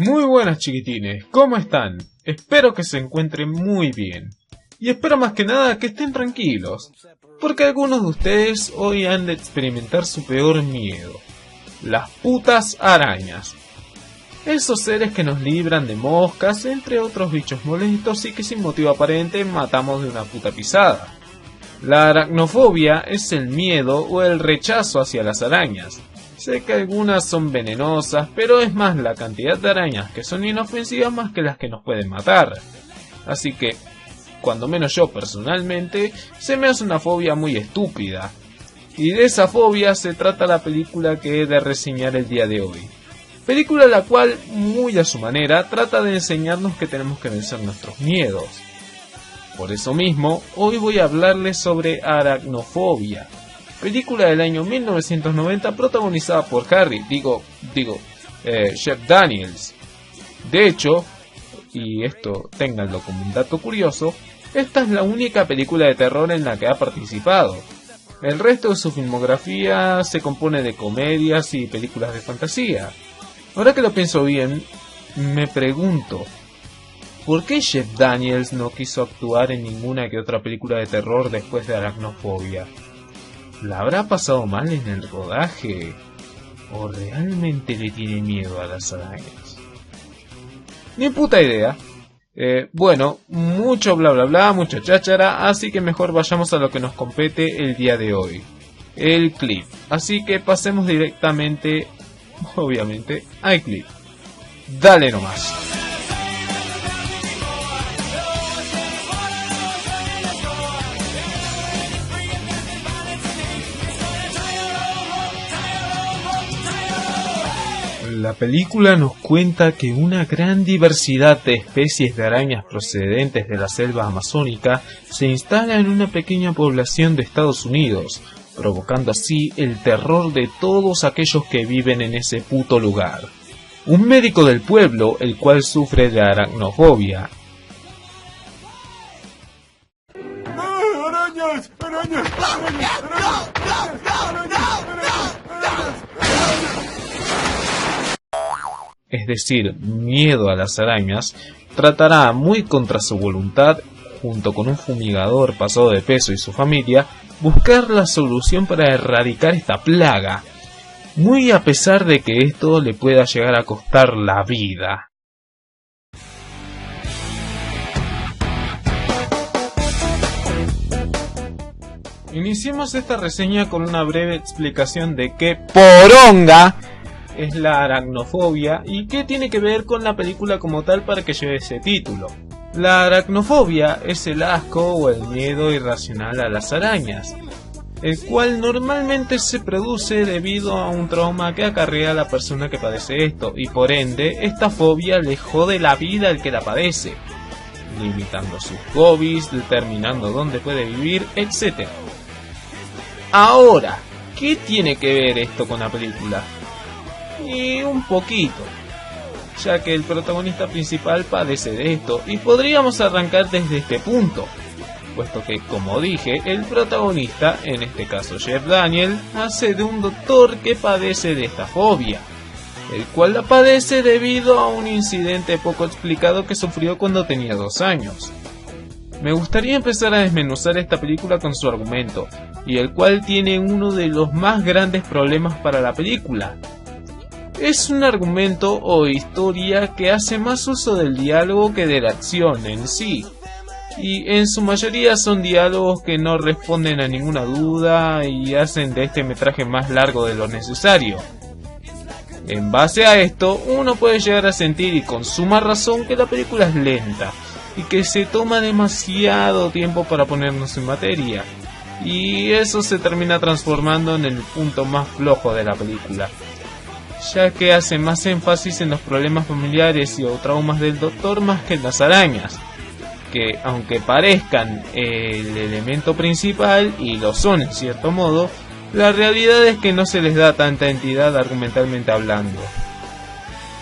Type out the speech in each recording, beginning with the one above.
Muy buenas chiquitines, ¿cómo están? Espero que se encuentren muy bien. Y espero más que nada que estén tranquilos, porque algunos de ustedes hoy han de experimentar su peor miedo. Las putas arañas. Esos seres que nos libran de moscas, entre otros bichos molestos y que sin motivo aparente matamos de una puta pisada. La aracnofobia es el miedo o el rechazo hacia las arañas. Sé que algunas son venenosas, pero es más la cantidad de arañas que son inofensivas más que las que nos pueden matar. Así que, cuando menos yo personalmente, se me hace una fobia muy estúpida. Y de esa fobia se trata la película que he de reseñar el día de hoy. Película la cual, muy a su manera, trata de enseñarnos que tenemos que vencer nuestros miedos. Por eso mismo, hoy voy a hablarles sobre Aracnofobia. Película del año 1990 protagonizada por Jeff Daniels. De hecho, y esto ténganlo como un dato curioso, esta es la única película de terror en la que ha participado. El resto de su filmografía se compone de comedias y películas de fantasía. Ahora que lo pienso bien, me pregunto, ¿por qué Jeff Daniels no quiso actuar en ninguna que otra película de terror después de Aracnofobia? ¿La habrá pasado mal en el rodaje? ¿O realmente le tiene miedo a las arañas? Ni puta idea. Bueno, mucho bla bla bla, mucha cháchara, así que mejor vayamos a lo que nos compete el día de hoy. El clip. Así que pasemos directamente, obviamente, al clip. Dale nomás. La película nos cuenta que una gran diversidad de especies de arañas procedentes de la selva amazónica se instala en una pequeña población de Estados Unidos, provocando así el terror de todos aquellos que viven en ese puto lugar. Un médico del pueblo, el cual sufre de aracnofobia. ¡Arañas! ¡Arañas! Es decir, miedo a las arañas, tratará muy contra su voluntad, junto con un fumigador pasado de peso y su familia, buscar la solución para erradicar esta plaga, muy a pesar de que esto le pueda llegar a costar la vida. Iniciemos esta reseña con una breve explicación de qué poronga es la aracnofobia y qué tiene que ver con la película como tal para que lleve ese título. La aracnofobia es el asco o el miedo irracional a las arañas, el cual normalmente se produce debido a un trauma que acarrea a la persona que padece esto, y por ende esta fobia le jode la vida al que la padece, limitando sus hobbies, determinando dónde puede vivir, etc. Ahora, ¿qué tiene que ver esto con la película? Y un poquito, ya que el protagonista principal padece de esto, y podríamos arrancar desde este punto, puesto que, como dije, el protagonista, en este caso Jeff Daniels, hace de un doctor que padece de esta fobia, el cual la padece debido a un incidente poco explicado que sufrió cuando tenía 2 años. Me gustaría empezar a desmenuzar esta película con su argumento, y el cual tiene uno de los más grandes problemas para la película. Es un argumento o historia que hace más uso del diálogo que de la acción en sí, y en su mayoría son diálogos que no responden a ninguna duda y hacen de este metraje más largo de lo necesario. En base a esto, uno puede llegar a sentir, y con suma razón, que la película es lenta y que se toma demasiado tiempo para ponernos en materia, y eso se termina transformando en el punto más flojo de la película, ya que hace más énfasis en los problemas familiares y o traumas del doctor más que en las arañas, que aunque parezcan el elemento principal, y lo son en cierto modo, la realidad es que no se les da tanta entidad argumentalmente hablando.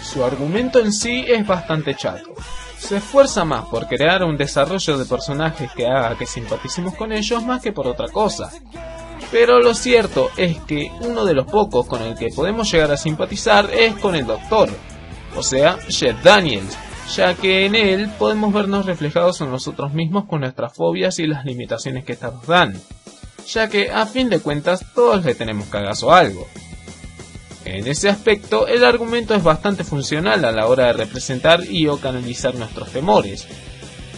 Su argumento en sí es bastante chato. Se esfuerza más por crear un desarrollo de personajes que haga que simpaticemos con ellos más que por otra cosa. Pero lo cierto es que uno de los pocos con el que podemos llegar a simpatizar es con el doctor, o sea, Jeff Daniels, ya que en él podemos vernos reflejados en nosotros mismos con nuestras fobias y las limitaciones que estas nos dan, ya que a fin de cuentas todos le tenemos cagazo a algo. En ese aspecto, el argumento es bastante funcional a la hora de representar y o canalizar nuestros temores,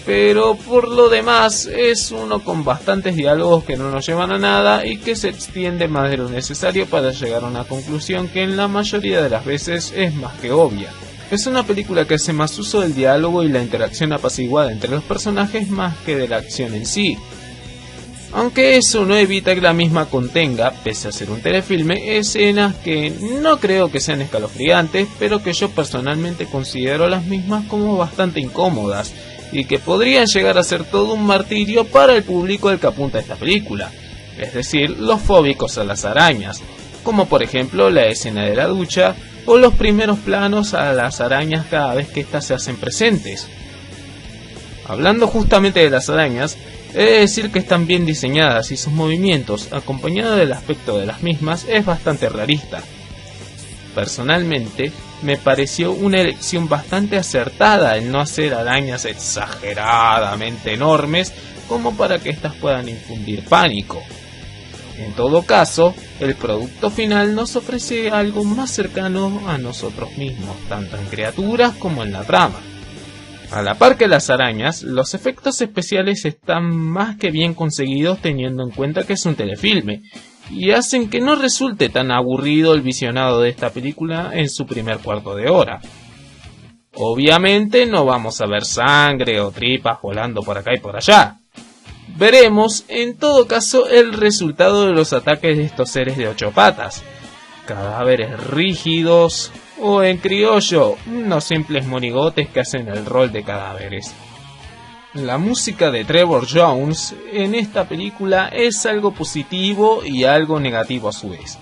pero por lo demás es uno con bastantes diálogos que no nos llevan a nada y que se extiende más de lo necesario para llegar a una conclusión que en la mayoría de las veces es más que obvia. Es una película que hace más uso del diálogo y la interacción apaciguada entre los personajes más que de la acción en sí. Aunque eso no evita que la misma contenga, pese a ser un telefilme, escenas que no creo que sean escalofriantes, pero que yo personalmente considero las mismas como bastante incómodas, y que podrían llegar a ser todo un martirio para el público al que apunta esta película, es decir, los fóbicos a las arañas, como por ejemplo la escena de la ducha, o los primeros planos a las arañas cada vez que éstas se hacen presentes. Hablando justamente de las arañas, he de decir que están bien diseñadas y sus movimientos, acompañado del aspecto de las mismas, es bastante realista. Personalmente, me pareció una elección bastante acertada el no hacer arañas exageradamente enormes como para que éstas puedan infundir pánico. En todo caso, el producto final nos ofrece algo más cercano a nosotros mismos, tanto en criaturas como en la trama. A la par que las arañas, los efectos especiales están más que bien conseguidos teniendo en cuenta que es un telefilme, y hacen que no resulte tan aburrido el visionado de esta película en su primer cuarto de hora. Obviamente no vamos a ver sangre o tripas volando por acá y por allá. Veremos, en todo caso, el resultado de los ataques de estos seres de 8 patas. Cadáveres rígidos, o en criollo, unos simples monigotes que hacen el rol de cadáveres. La música de Trevor Jones en esta película es algo positivo y algo negativo a su vez.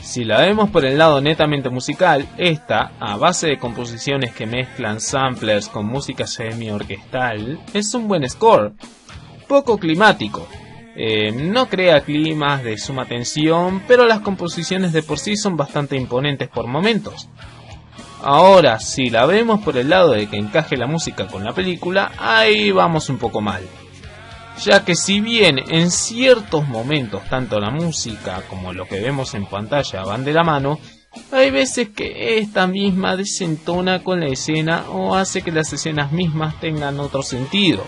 Si la vemos por el lado netamente musical, esta, a base de composiciones que mezclan samplers con música semi-orquestal, es un buen score. Poco climático, no crea climas de suma tensión, pero las composiciones de por sí son bastante imponentes por momentos. Ahora, si la vemos por el lado de que encaje la música con la película, ahí vamos un poco mal. Ya que si bien en ciertos momentos tanto la música como lo que vemos en pantalla van de la mano, hay veces que esta misma desentona con la escena o hace que las escenas mismas tengan otro sentido.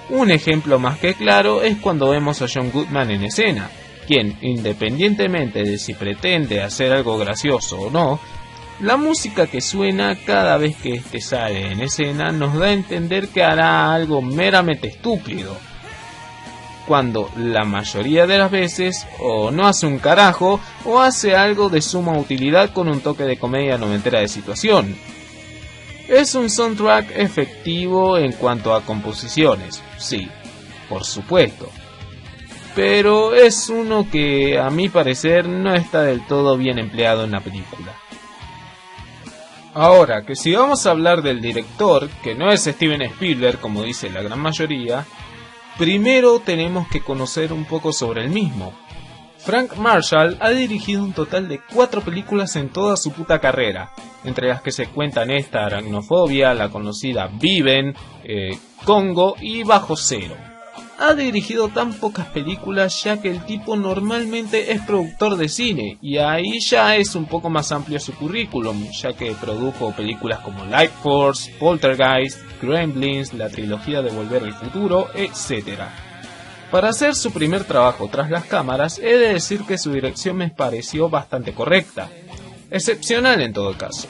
Un ejemplo más que claro es cuando vemos a John Goodman en escena, quien, independientemente de si pretende hacer algo gracioso o no, la música que suena cada vez que este sale en escena nos da a entender que hará algo meramente estúpido, cuando la mayoría de las veces o no hace un carajo o hace algo de suma utilidad con un toque de comedia noventera de situación. Es un soundtrack efectivo en cuanto a composiciones, sí, por supuesto, pero es uno que a mi parecer no está del todo bien empleado en la película. Ahora, que si vamos a hablar del director, que no es Steven Spielberg como dice la gran mayoría, primero tenemos que conocer un poco sobre el mismo. Frank Marshall ha dirigido un total de 4 películas en toda su puta carrera, entre las que se cuentan esta Aracnofobia, la conocida Viven, Congo y Bajo Cero. Ha dirigido tan pocas películas ya que el tipo normalmente es productor de cine, y ahí ya es un poco más amplio su currículum, ya que produjo películas como Life Force, Poltergeist, Gremlins, la trilogía de Volver al Futuro, etc. Para hacer su primer trabajo tras las cámaras, he de decir que su dirección me pareció bastante correcta, excepcional en todo caso.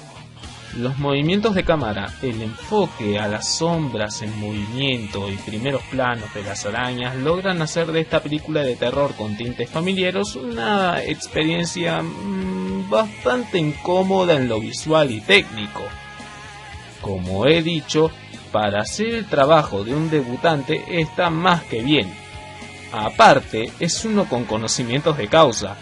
Los movimientos de cámara, el enfoque a las sombras en movimiento y primeros planos de las arañas logran hacer de esta película de terror con tintes familiares una experiencia bastante incómoda en lo visual y técnico. Como he dicho, para hacer el trabajo de un debutante está más que bien. Aparte, es uno con conocimientos de causa.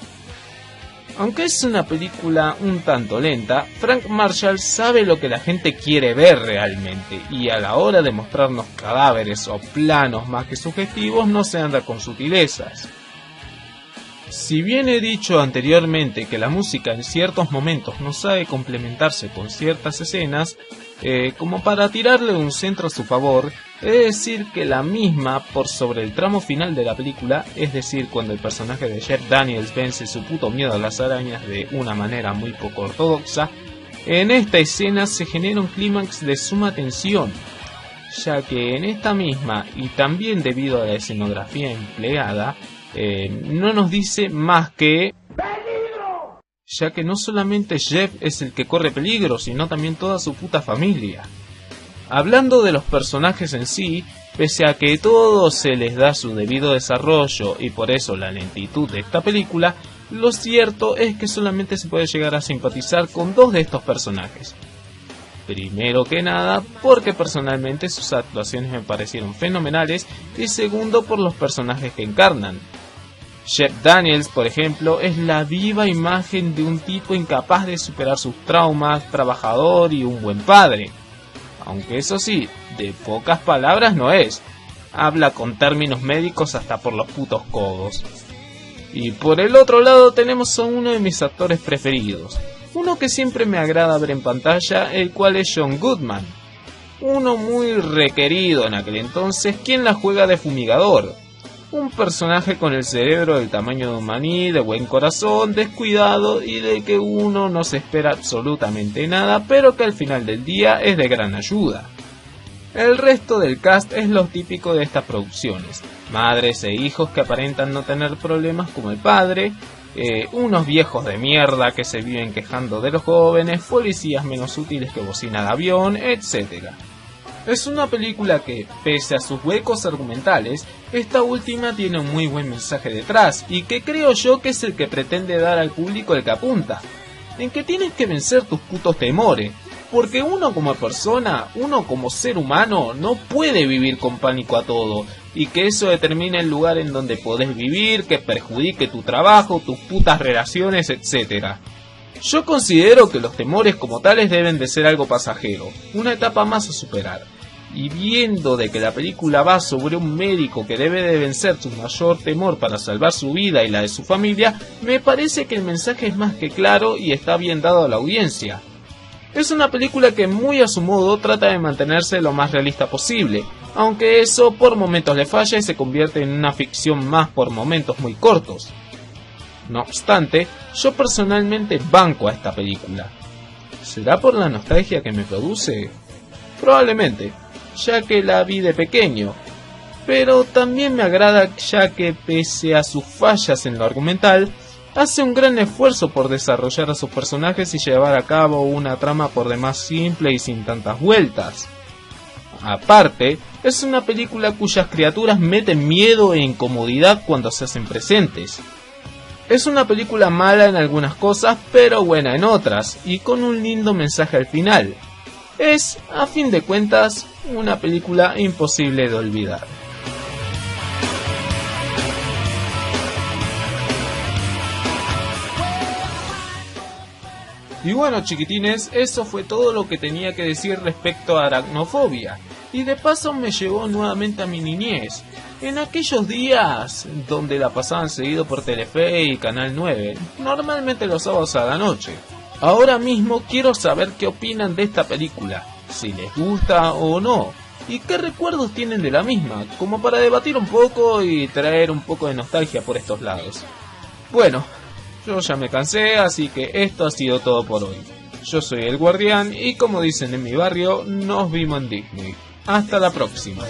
Aunque es una película un tanto lenta, Frank Marshall sabe lo que la gente quiere ver realmente, y a la hora de mostrarnos cadáveres o planos más que sugestivos no se anda con sutilezas. Si bien he dicho anteriormente que la música en ciertos momentos no sabe complementarse con ciertas escenas, como para tirarle un centro a su favor, he de decir que la misma por sobre el tramo final de la película, es decir, cuando el personaje de Jeff Daniels vence su puto miedo a las arañas de una manera muy poco ortodoxa, en esta escena se genera un clímax de suma tensión, ya que en esta misma, y también debido a la escenografía empleada, no nos dice más que ¡peligro!, ya que no solamente Jeff es el que corre peligro, sino también toda su puta familia. Hablando de los personajes en sí, pese a que todo se les da su debido desarrollo y por eso la lentitud de esta película, lo cierto es que solamente se puede llegar a simpatizar con dos de estos personajes. Primero que nada, porque personalmente sus actuaciones me parecieron fenomenales, y segundo por los personajes que encarnan. Jeff Daniels, por ejemplo, es la viva imagen de un tipo incapaz de superar sus traumas, trabajador y un buen padre. Aunque eso sí, de pocas palabras no es. Habla con términos médicos hasta por los putos codos. Y por el otro lado tenemos a uno de mis actores preferidos. Uno que siempre me agrada ver en pantalla, el cual es John Goodman. Uno muy requerido en aquel entonces, quien la juega de fumigador. Un personaje con el cerebro del tamaño de un maní, de buen corazón, descuidado y del que uno no se espera absolutamente nada, pero que al final del día es de gran ayuda. El resto del cast es lo típico de estas producciones. Madres e hijos que aparentan no tener problemas como el padre, unos viejos de mierda que se viven quejando de los jóvenes, policías menos útiles que bocina de avión, etc. Es una película que, pese a sus huecos argumentales, esta última tiene un muy buen mensaje detrás, y que creo yo que es el que pretende dar al público el que apunta, en que tienes que vencer tus putos temores, porque uno como persona, uno como ser humano, no puede vivir con pánico a todo, y que eso determine el lugar en donde podés vivir, que perjudique tu trabajo, tus putas relaciones, etc. Yo considero que los temores como tales deben de ser algo pasajero, una etapa más a superar. Y viendo de que la película va sobre un médico que debe de vencer su mayor temor para salvar su vida y la de su familia, me parece que el mensaje es más que claro y está bien dado a la audiencia. Es una película que muy a su modo trata de mantenerse lo más realista posible, aunque eso por momentos le falla y se convierte en una ficción más por momentos muy cortos. No obstante, yo personalmente banco a esta película. ¿Será por la nostalgia que me produce? Probablemente, ya que la vi de pequeño, pero también me agrada ya que pese a sus fallas en lo argumental, hace un gran esfuerzo por desarrollar a sus personajes y llevar a cabo una trama por demás simple y sin tantas vueltas. Aparte, es una película cuyas criaturas meten miedo e incomodidad cuando se hacen presentes. Es una película mala en algunas cosas, pero buena en otras, y con un lindo mensaje al final. Es, a fin de cuentas, una película imposible de olvidar. Y bueno, chiquitines, eso fue todo lo que tenía que decir respecto a Aracnofobia. Y de paso me llevó nuevamente a mi niñez, en aquellos días donde la pasaban seguido por Telefe y Canal 9, normalmente los sábados a la noche. Ahora mismo quiero saber qué opinan de esta película, si les gusta o no, y qué recuerdos tienen de la misma, como para debatir un poco y traer un poco de nostalgia por estos lados. Bueno, yo ya me cansé, así que esto ha sido todo por hoy. Yo soy el Guardián y como dicen en mi barrio, nos vimos en Disney. Hasta la próxima.